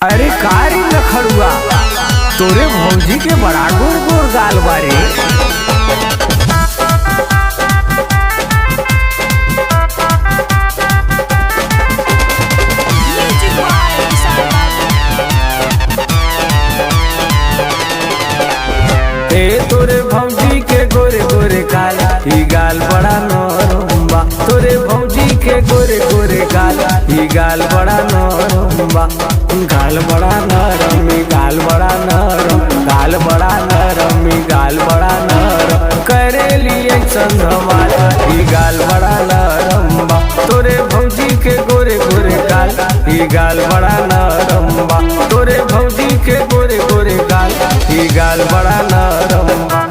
अरे कारी लखड़ुआ तोरे भौजी के बड़ा गोर गोर गाल बारे। तोरे भौजी के गोरे गोरे गाल ही गाल बड़ा नरम बा। तोरे भौजी के गोरे गोरे गाल ही गाल बड़ा नरम बा। गाल बड़ा नरम गाल बड़ा नरम गाल बड़ा नरम गाल बड़ा नरम करेली ऐसन धमाल ही गाल बड़ा नरम बा। तोरे भौजी के गोरे गोरे गाल ही गाल बड़ा नरम बा। तोरे भौजी के गोरे गोरे गाल ही गाल बड़ा नरम बा।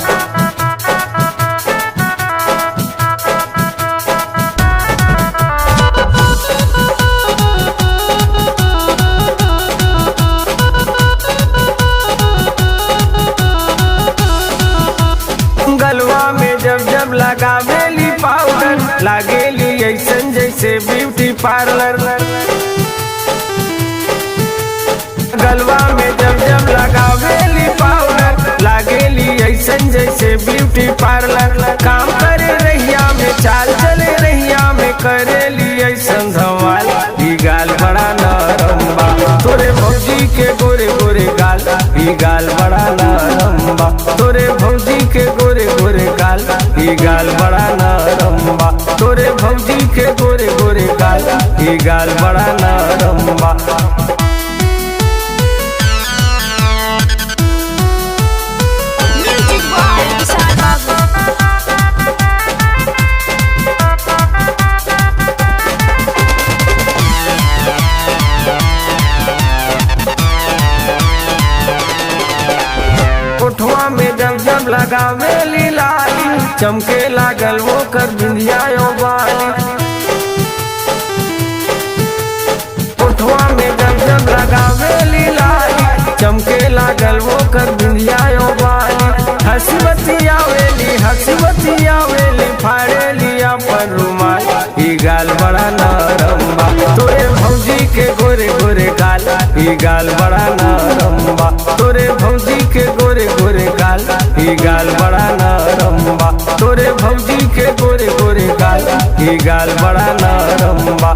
गलवा में जब जब लगावेली पाउडर लागेली ऐसन जैसे ब्यूटी पार्लर। गलवा में जब जब लगावेली पाउडर लागेली ऐसन जैसे ब्यूटी पार्लर। काम करे रहिया में चाल चले रहिया में करेली ऐसन धमाल ही गाल बड़ा नरम बा। तोरे भौजी के गोरे गोरे गाल ही गाल बड़ा नरम बा। तोरे भौजी के गोरे गोरे गाल ही गाल बड़ा नरम बा। तोरे भौजी के गोरे गोरे गाल ही गाल बड़ा नरम बा। ओठवा में जब जब लगावेली लाली चमके लागल वो कर बिंदिया बाली। ओठवा में जब जब लगावेली लाली चमके लागल वो कर बिंदिया बाली। हंसी आवेली फाड़ेली अपन रुमाल ही गाल बड़ा नरम बा। तोरे भौजी के गोरे गोरे गाल ही गाल बड़ा नरम बा। तोरे भौजी के गोरे गोरे गाल ही गाल बड़ा नरम बा। तोरे भौजी के गोरे गोरे गाल ही गाल बड़ा नरम बा।